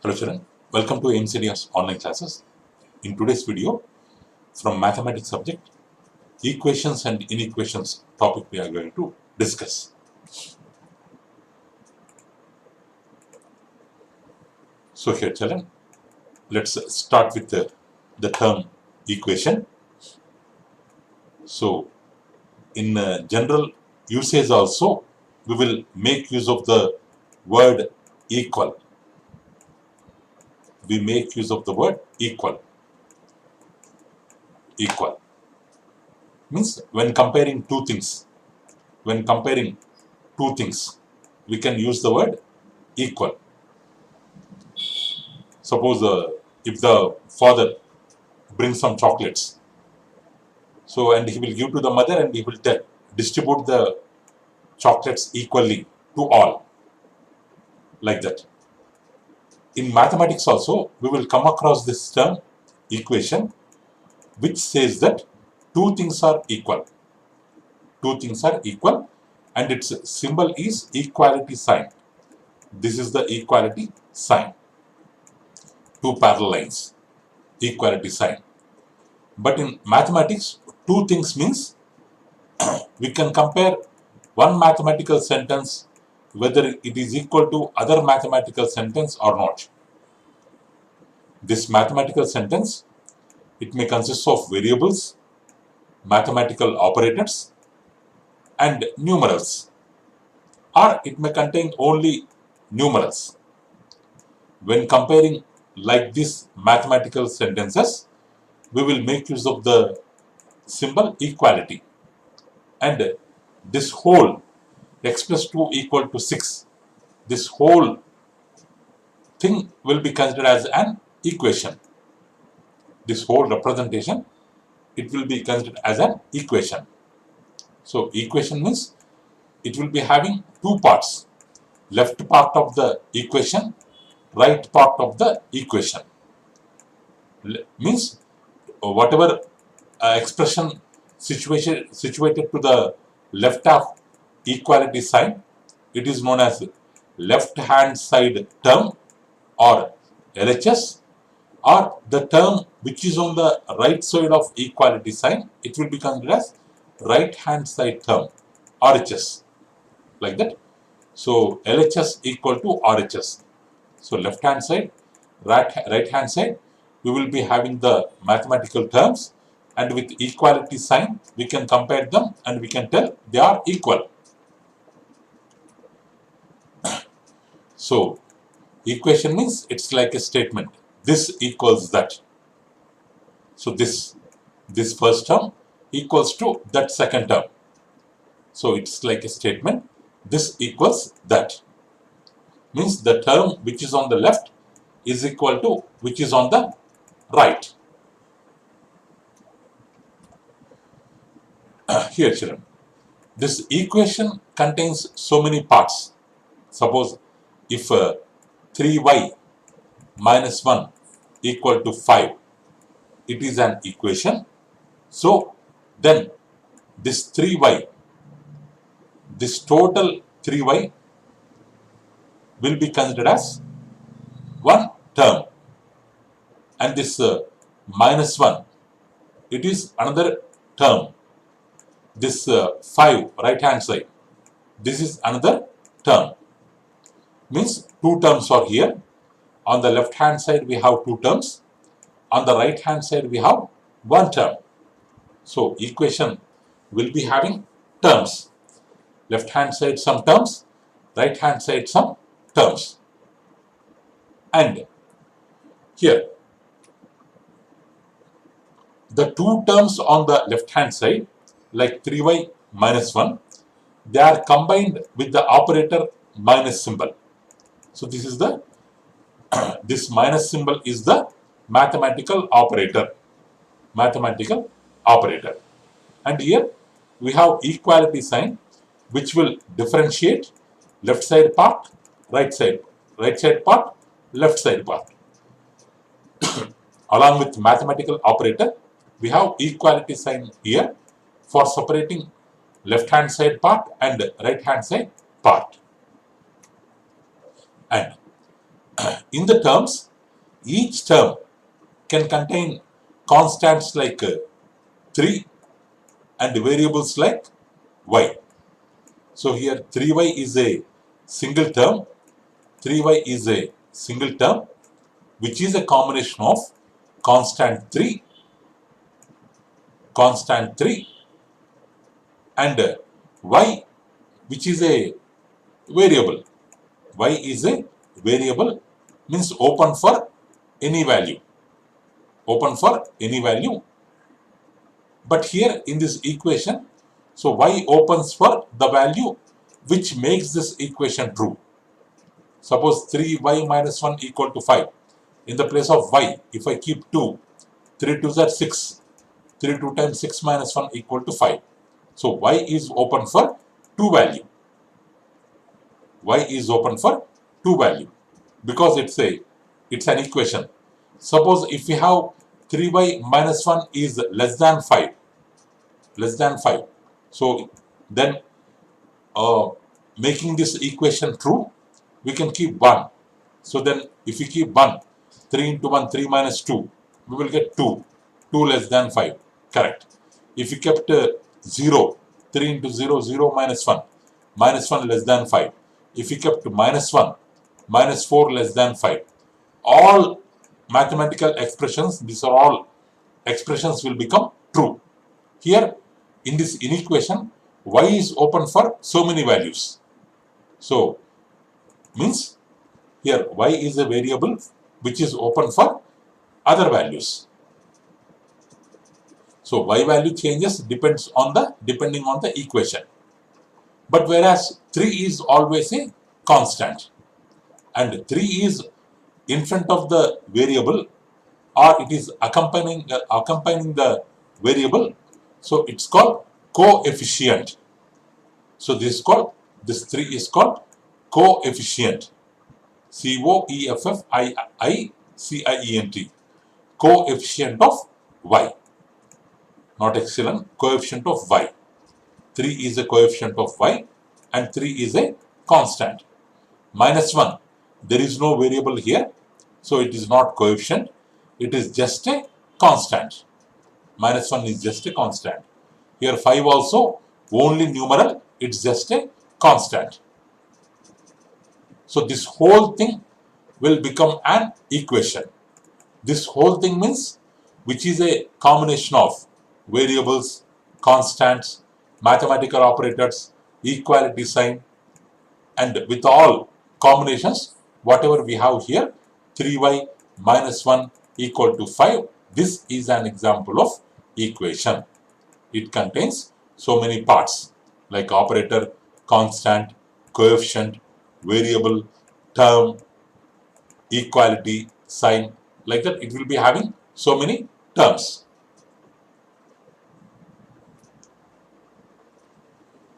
Hello children, welcome to aimstoday's online classes. In today's video, from mathematics subject, equations and inequations topic we are going to discuss. So here children, let's start with the term equation. So in general usage also, we will make use of the word equal. We make use of the word equal. Equal means when comparing two things, we can use the word equal. Suppose if the father brings some chocolates, so and he will give to the mother and he will distribute the chocolates equally to all, like that. In mathematics also, we will come across this term equation, which says that two things are equal. Two things are equal, and its symbol is equality sign. This is the equality sign. Two parallel lines, equality sign. But in mathematics, two things means we can compare one mathematical sentence whether it is equal to other mathematical sentence or not. This mathematical sentence, it may consist of variables, mathematical operators, and numerals, or it may contain only numerals. When comparing like this mathematical sentences, we will make use of the symbol equality, and this whole x plus 2 equal to 6, this whole thing will be considered as an equation. This whole representation, it will be considered as an equation. So equation means it will be having two parts, left part of the equation, right part of the equation. Means whatever expression situated to the left of equality sign, it is known as left hand side term or LHS, or the term which is on the right side of equality sign, it will be considered as right hand side term, RHS, like that. So LHS equal to RHS. So left hand side, right hand side, we will be having the mathematical terms, and with equality sign we can compare them and we can tell they are equal. So equation means it's like a statement, this equals that. So this first term equals to that second term. So it's like a statement, this equals that. Means the term which is on the left is equal to which is on the right. Here children, this equation contains so many parts. Suppose if 3y minus 1 equal to 5, it is an equation. So then this 3y, this total 3y will be considered as one term, and this minus 1, it is another term. This 5 right hand side, this is another term. Means two terms are here. On the left hand side we have two terms, on the right hand side we have one term. So equation will be having terms, left hand side some terms, right hand side some terms. And here the two terms on the left hand side, like 3y minus 1, they are combined with the operator minus symbol. So this is the this minus symbol is the mathematical operator. And here we have equality sign, which will differentiate left side part, right side part, left side part. Along with mathematical operator, we have equality sign here for separating left hand side part and right hand side part. And In the terms, each term can contain constants like 3 and variables like y. So here 3y is a single term, 3y is a single term which is a combination of constant 3 and y which is a variable. Y is a variable, means open for any value. But here in this equation, so y opens for the value which makes this equation true. Suppose 3y minus 1 equal to 5. In the place of y, if I keep 2, 3 2s are 6. 3 2 times 6 minus 1 equal to 5. So y is open for 2 value. Y is open for 2 value because it's an equation. Suppose if we have 3y minus 1 is less than 5, so then making this equation true, we can keep 1. So then if we keep 1, 3 into 1, 3 minus 2, we will get 2 less than 5, correct. If we kept 0, 3 into 0, 0 minus 1, minus 1 less than 5. If we kept minus 1, minus 4 less than 5. All mathematical expressions, these are all expressions will become true. Here in this inequation, y is open for so many values. So means here y is a variable which is open for other values. So y value changes depending on the equation. But whereas 3 is always a constant and 3 is in front of the variable or it is accompanying the variable, so it's called coefficient. So this 3 is called coefficient. COEFFICIENT, coefficient of y, not epsilon, coefficient of y. 3 is a coefficient of y and 3 is a constant. Minus 1, there is no variable here, so it is not coefficient, it is just a constant. Minus 1 is just a constant. Here 5 also only numeral, it's just a constant. So this whole thing will become an equation. This whole thing means which is a combination of variables, constants, mathematical operators, equality sign, and with all combinations, whatever we have here, 3y minus 1 equal to 5, this is an example of equation. It contains so many parts like operator, constant, coefficient, variable, term, equality, sign, like that it will be having so many terms.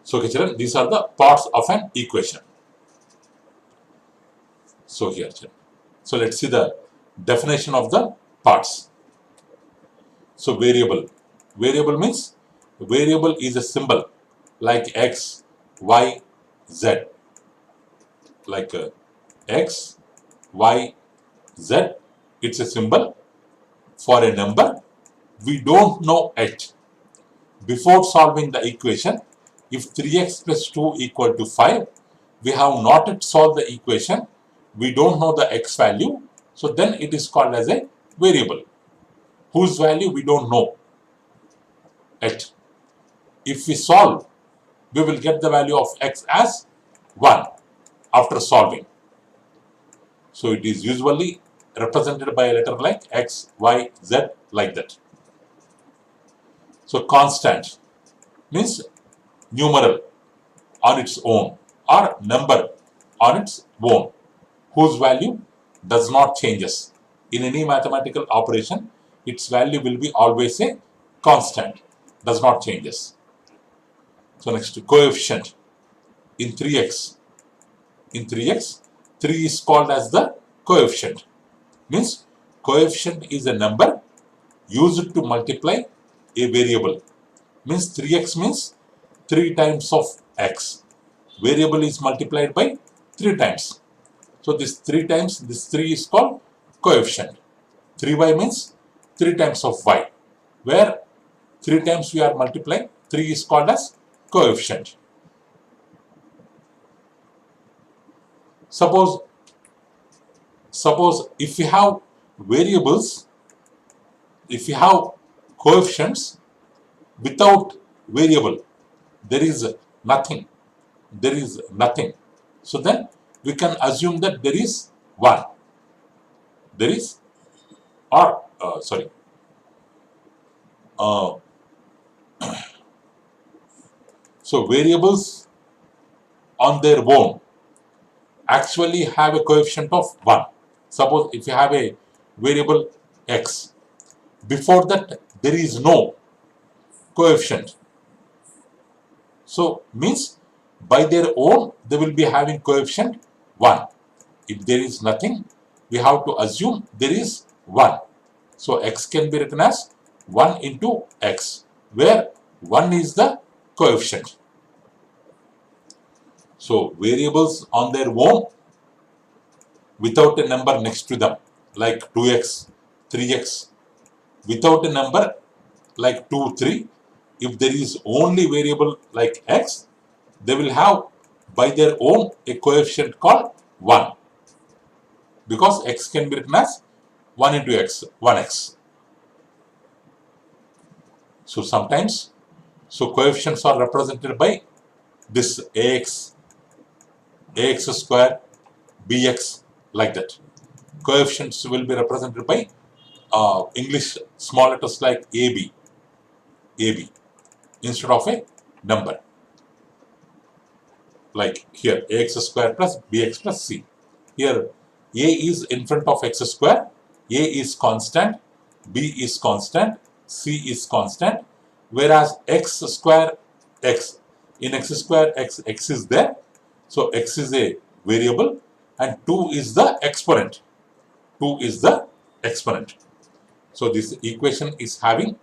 So okay, children, these are the parts of an equation. So here, children. So let's see the definition of the parts. So variable. Variable means variable is a symbol like x, y, z. Like x, y, z. It's a symbol for a number. We don't know it. Before solving the equation, if 3x plus 2 equal to 5, we have not yet solved the equation. We don't know the x value. So then it is called as a variable whose value we don't know yet. If we solve, we will get the value of x as 1 after solving. So it is usually represented by a letter like x, y, z, like that. So constant means numeral on its own or number on its own whose value does not changes. In any mathematical operation, its value will be always a constant, does not changes. So next, coefficient in 3x. In 3x, 3 is called as the coefficient. Means coefficient is a number used to multiply a variable. Means 3x means 3 times of x. Variable is multiplied by 3 times. So this 3 times this 3 is called coefficient. 3y means 3 times of y, where 3 times we are multiplying, 3 is called as coefficient. Suppose if we have variables, if we have coefficients without variable, there is nothing. So then we can assume that there is 1. There is, or so variables on their own actually have a coefficient of 1. Suppose if you have a variable x, before that there is no coefficient. So means by their own they will be having coefficient 1. If there is nothing, we have to assume there is 1. So x can be written as 1 into x, where 1 is the coefficient. So variables on their own without a number next to them, like 2x, 3x, without a number like 2, 3, if there is only variable like x, they will have by their own a coefficient called 1, because x can be written as 1 into x, 1x. So sometimes, coefficients are represented by this ax square, bx, like that. Coefficients will be represented by English small letters like ab instead of a number. Like here, ax square plus bx plus c. Here, a is in front of x square, a is constant, b is constant, c is constant, whereas x square, x, in x square, x is there. So x is a variable and 2 is the exponent. 2 is the exponent. So this equation is having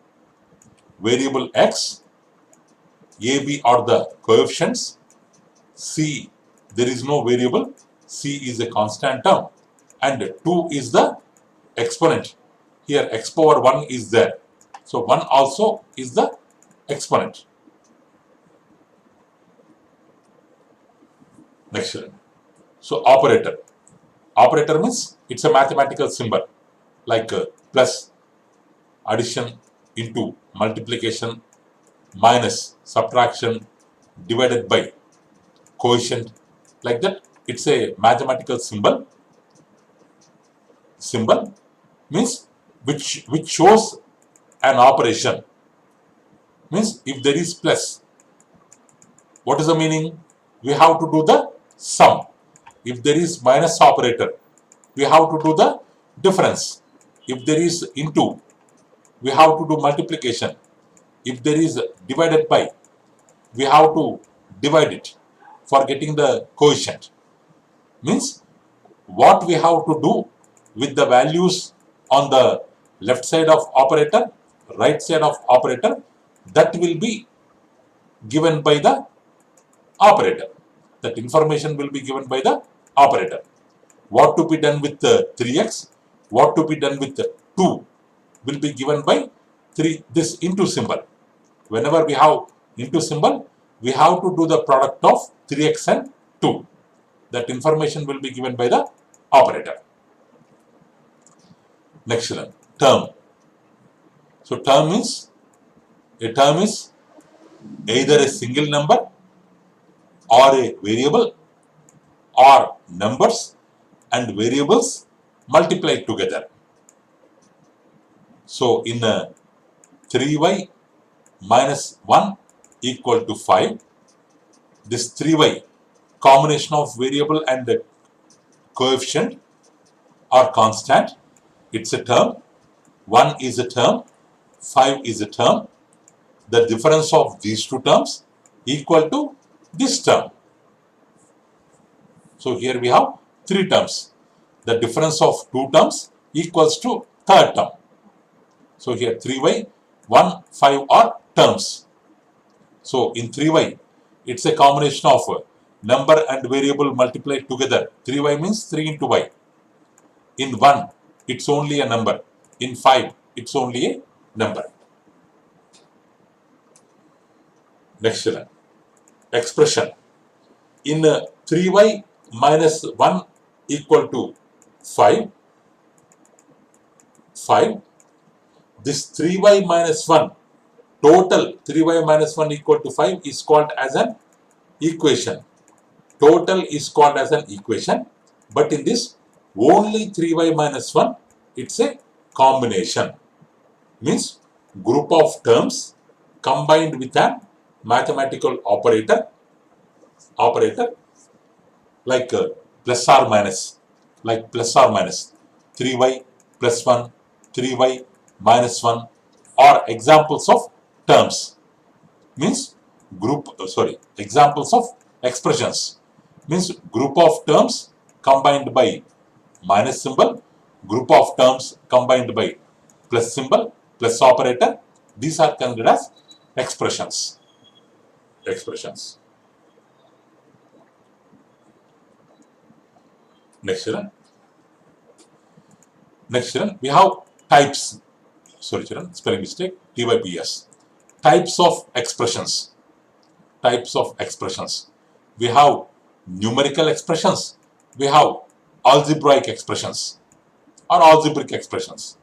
variable x, ab are the coefficients, c, there is no variable, c is a constant term, and 2 is the exponent. Here x power 1 is there. So 1 also is the exponent. Next one. So operator. Operator means it's a mathematical symbol like plus, addition, into, multiplication, minus, subtraction, divided by, quotient, like that. It's a mathematical symbol. Symbol means which shows an operation. Means if there is plus, what is the meaning? We have to do the sum. If there is minus operator, we have to do the difference. If there is into, we have to do multiplication. If there is divided by, we have to divide it for getting the quotient. Means what we have to do with the values on the left side of operator, right side of operator, that will be given by the operator. That information will be given by the operator. What to be done with 3x, what to be done with 2 will be given by this into symbol. Whenever we have into symbol, we have to do the product of 3x and 2. That information will be given by the operator. Next one, term. So term is either a single number or a variable or numbers and variables multiplied together. So in 3y minus 1 equal to 5, this 3y, combination of variable and coefficient, are constant. It's a term. 1 is a term, 5 is a term. The difference of these two terms equal to this term. So here we have 3 terms. The difference of 2 terms equals to third term. So here 3y, 1, 5 are terms. So in 3y, it's a combination of number and variable multiplied together. 3y means 3 into y. In 1, it's only a number. In 5, it's only a number. Next one. Expression. In 3y minus 1 equal to 5, this 3y minus 1, total 3y minus 1 equal to 5 is called as an equation. Total is called as an equation, but in this only 3y minus 1, it's a combination. Means group of terms combined with a mathematical operator like plus or minus, 3y plus 1, 3y minus 1 are examples of terms. Means examples of expressions. Means group of terms combined by minus symbol, group of terms combined by plus symbol, plus operator. These are considered as expressions. Next children, we have types. Sorry children, spelling mistake. TYPS. Types of expressions. We have numerical expressions. We have algebraic expressions or algebraic expressions.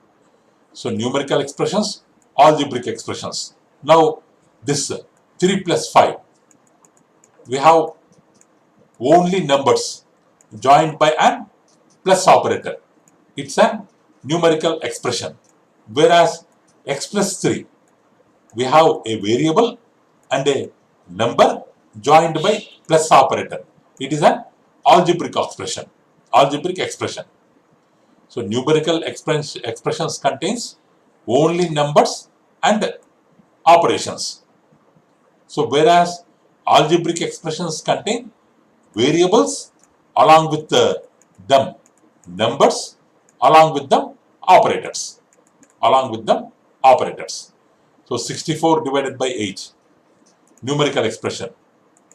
So numerical expressions, algebraic expressions. Now this 3 plus 5, we have only numbers joined by an plus operator. It's a numerical expression. Whereas x plus 3, we have a variable and a number joined by plus operator. It is an algebraic expression. So numerical expressions contains only numbers and operations. So whereas algebraic expressions contain variables along with them numbers along with them operators. So 64 divided by 8, numerical expression.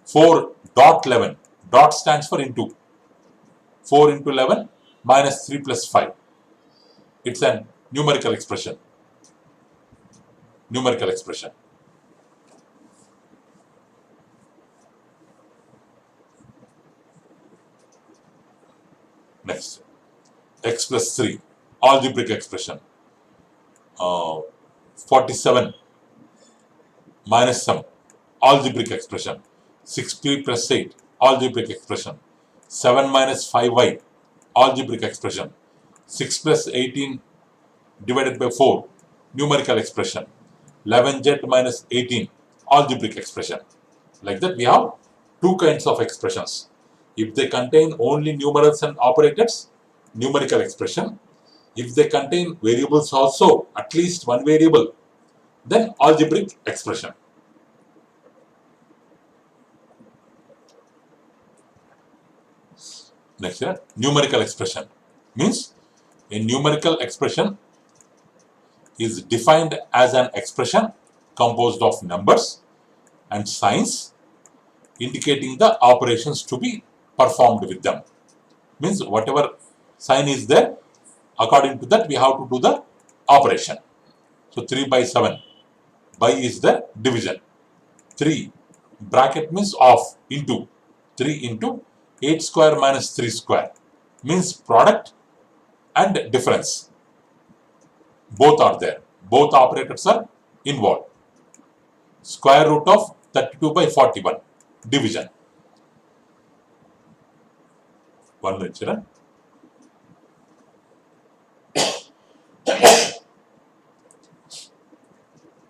4.11, dot stands for into. 4 into 11 minus 3 plus 5. It's a numerical expression. Next, x plus 3, algebraic expression. 47 minus some, algebraic expression. 6p plus 8, algebraic expression. 7 minus 5y, algebraic expression. 6 plus 18 divided by 4, numerical expression. 11z minus 18, algebraic expression. Like that, we have two kinds of expressions. If they contain only numerals and operators, numerical expression. If they contain variables also, at least one variable, then algebraic expression. Next here, numerical expression. Means a numerical expression is defined as an expression composed of numbers and signs indicating the operations to be performed with them. Means whatever sign is there, according to that we have to do the operation. So 3 by 7, by is the division. 3 bracket means of into 3 into 8 square minus 3 square means product and difference. Both are there. Both operators are involved. Square root of 32 by 41, division. 1 minute, children.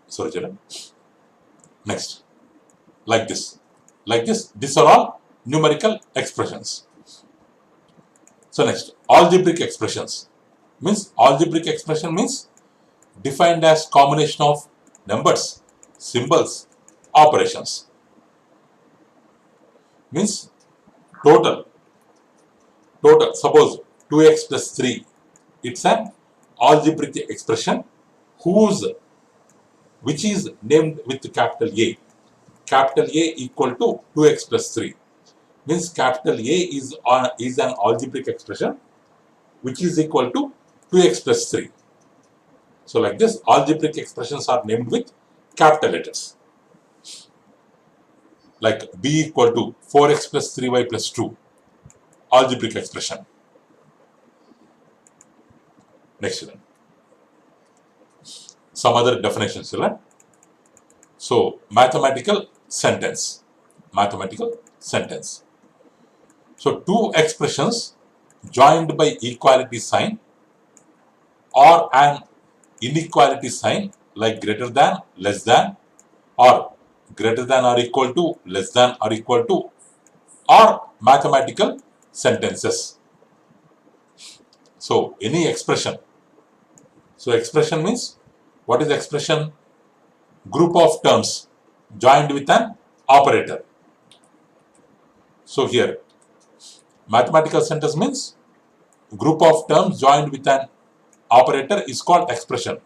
Sorry, children. Next. Like this. These are all numerical expressions. So next, algebraic expressions. Algebraic expression means defined as combination of numbers, symbols, operations. Means total. Suppose 2x plus 3. It's an algebraic expression which is named with capital A. Capital A equal to 2x plus 3. means capital A is an algebraic expression which is equal to 2x plus 3. So like this, algebraic expressions are named with capital letters. Like B equal to 4x plus 3y plus 2, algebraic expression. Next one. Some other definitions. So mathematical sentence. Mathematical sentence. So two expressions joined by equality sign or an inequality sign like greater than, less than, or greater than or equal to, less than or equal to, or mathematical sentences. So any expression. So expression means, what is expression? Group of terms joined with an operator. So here mathematical sentence means group of terms joined with an operator is called expression.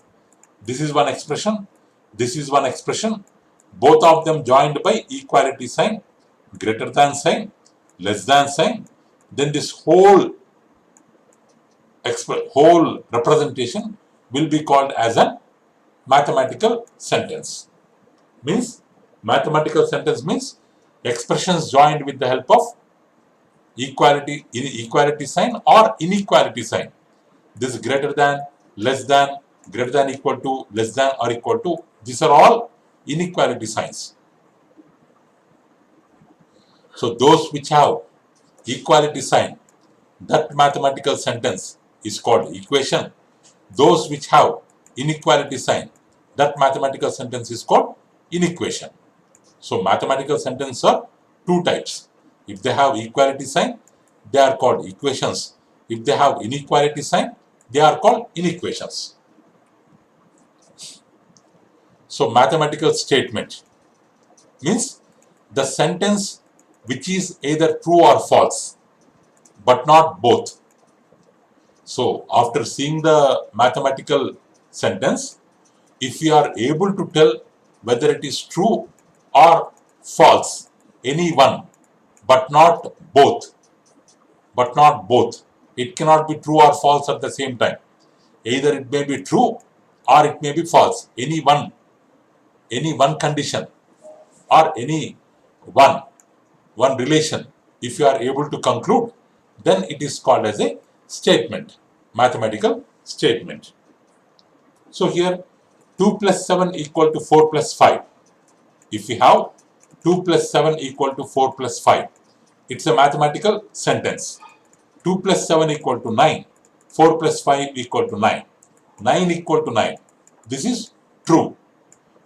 This is one expression, this is one expression, both of them joined by equality sign, greater than sign, less than sign. Then this whole representation will be called as a mathematical sentence. Means mathematical sentence means expressions joined with the help of equality sign or inequality sign. This greater than, less than, greater than equal to, less than or equal to, these are all inequality signs. So those which have equality sign, that mathematical sentence is called equation. Those which have inequality sign, that mathematical sentence is called inequation. So mathematical sentences are two types. If they have equality sign, they are called equations. If they have inequality sign, they are called inequations. So mathematical statement means the sentence which is either true or false, but not both. So after seeing the mathematical sentence, if you are able to tell whether it is true or false, any one, but not both, it cannot be true or false at the same time. Either it may be true or it may be false. Any one condition or any one relation, if you are able to conclude, then it is called as a statement, mathematical statement. So here 2 plus 7 equal to 4 plus 5. If we have 2 plus 7 equal to 4 plus 5, it's a mathematical sentence. 2 plus 7 equal to 9, 4 plus 5 equal to 9, 9 equal to 9. This is true.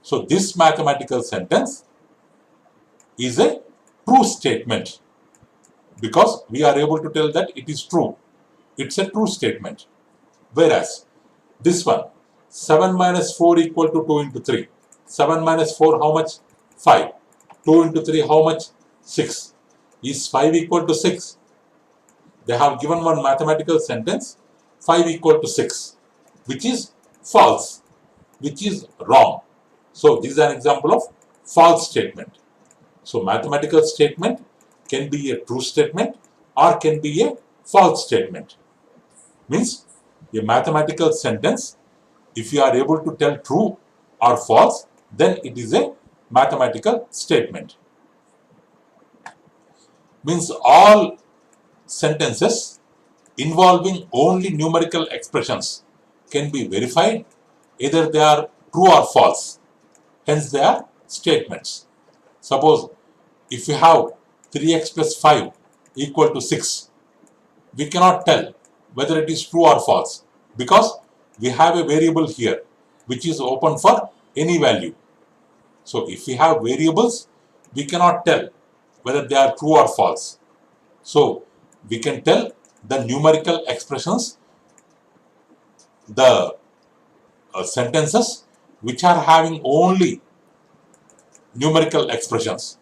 So this mathematical sentence is a true statement because we are able to tell that it is true. It's a true statement. Whereas this one, 7 minus 4 equal to 2 into 3. 7 minus 4 how much? 5. 2 into 3 how much? 6. Is 5 equal to 6? They have given one mathematical sentence, 5 equal to 6, which is false, which is wrong. So this is an example of false statement. So mathematical statement can be a true statement or can be a false statement. Means a mathematical sentence, if you are able to tell true or false, then it is a mathematical statement. Means all sentences involving only numerical expressions can be verified, either they are true or false, hence they are statements. Suppose if you have 3x plus 5 equal to 6, we cannot tell whether it is true or false because we have a variable here which is open for any value. So if we have variables, we cannot tell whether they are true or false. So we can tell the numerical expressions, the sentences which are having only numerical expressions.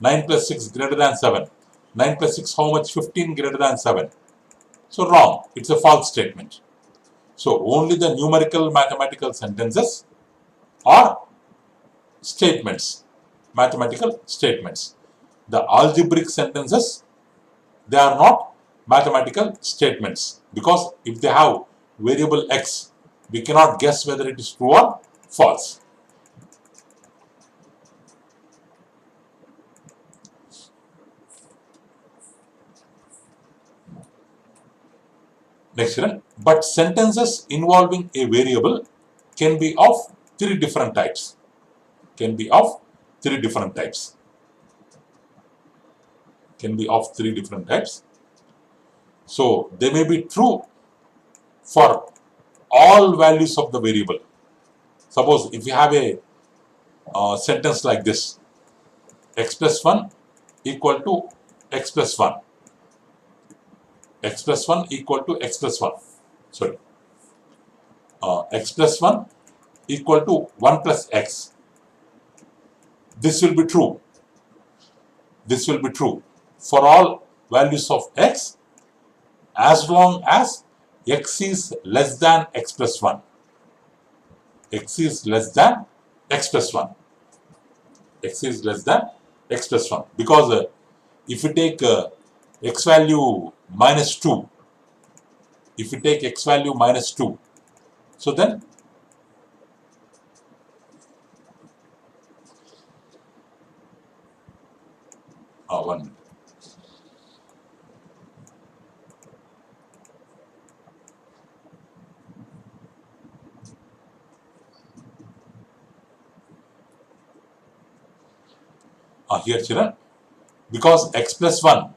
9 plus 6 greater than 7. 9 plus 6 how much? 15 greater than 7. So wrong. It's a false statement. So only the numerical mathematical sentences are statements, mathematical statements. The algebraic sentences they are not mathematical statements, because if they have variable x, we cannot guess whether it is true or false. Next one, but sentences involving a variable can be of three different types. Can be of three different types. Can be of three different types. So they may be true for all values of the variable. Suppose if you have a sentence like this, x plus 1 equal to x plus 1. X plus 1 equal to x plus 1. Sorry. X plus 1 equal to 1 plus x. This will be true. This will be true for all values of x as long as x is less than x plus 1. X is less than x plus 1. X is less than x plus 1. Because if you take x value minus 2, if you take x value minus 2, so then one minute. Here children, because x plus 1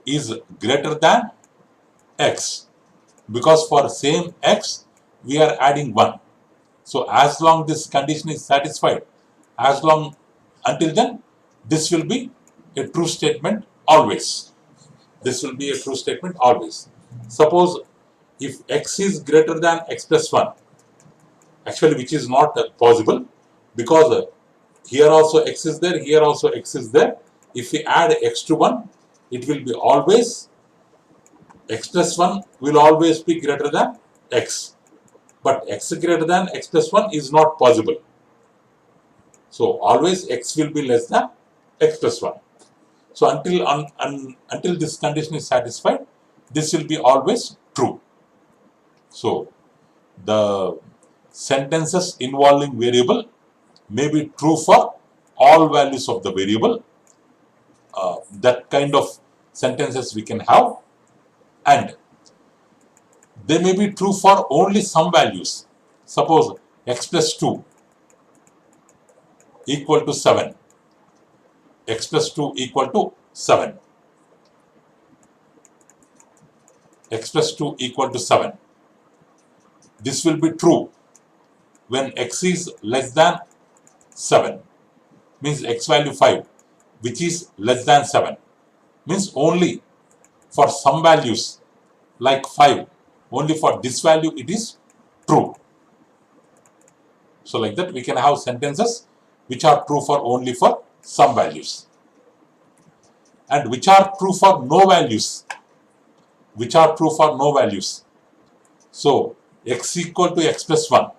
is greater than x, because for same x we are adding 1. So as long this condition is satisfied, as long until then, this will be a true statement always. This will be a true statement always. Suppose if x is greater than x plus 1, actually which is not possible, because here also x is there, here also x is there. If we add x to 1, it will be always, x plus 1 will always be greater than x. But x greater than x plus 1 is not possible. So always x will be less than x plus 1. So until this condition is satisfied, this will be always true. So the sentences involving variable may be true for all values of the variable. That kind of sentences we can have, and they may be true for only some values. Suppose x plus 2 equal to 7. X plus 2 equal to 7. X plus 2 equal to 7. This will be true when x is less than 7. Means x value 5, which is less than 7. Means only for some values like 5, only for this value it is true. So like that we can have sentences which are true for only for some values, and which are true for no values. Which are true for no values. So x equal to x plus 1.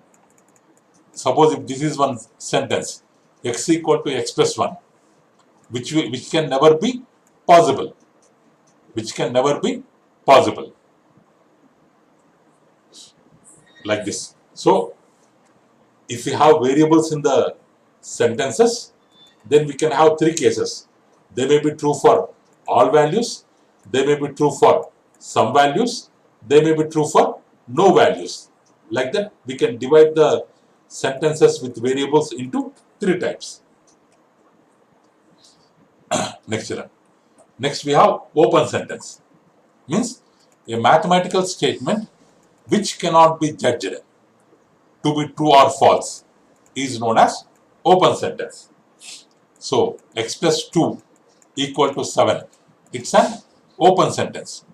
Suppose if this is one sentence, x equal to x plus 1, which can never be possible. Which can never be possible. Like this. So if we have variables in the sentences, then we can have three cases. They may be true for all values, they may be true for some values, they may be true for no values. Like that we can divide the sentences with variables into three types. Next children. Next we have open sentence. Means a mathematical statement which cannot be judged to be true or false is known as open sentence. So x plus 2 equal to 7. It's an open sentence.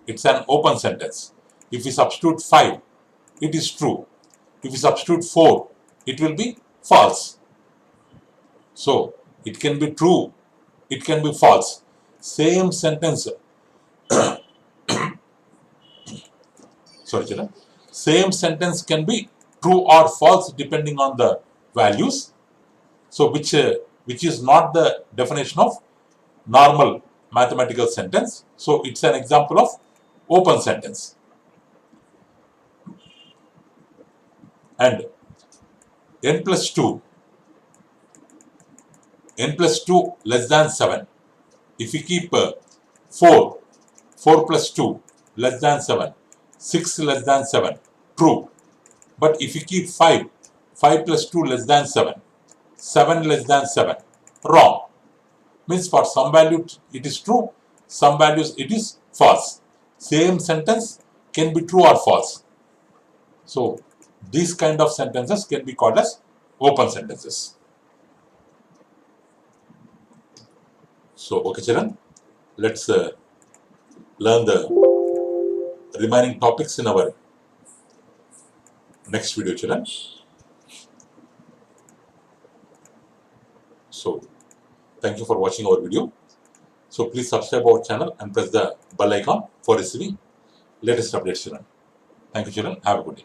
It's an open sentence. If we substitute 5, it is true. If we substitute 4, it will be false. So it can be true, it can be false. Same sentence. Sorry, children. Same sentence can be true or false depending on the values. So which is not the definition of normal mathematical sentence. So it's an example of open sentence. And n plus 2 less than 7. If we keep 4 plus 2 less than 7, 6 less than 7, true. But if we keep 5 plus 2 less than 7, 7 less than 7, wrong. Means for some value it is true, some values it is false. Same sentence can be true or false. So these kind of sentences can be called as open sentences. So okay children, let's learn the remaining topics in our next video children. So thank you for watching our video. So please subscribe our channel and press the bell icon for receiving latest updates children. Thank you children. Have a good day.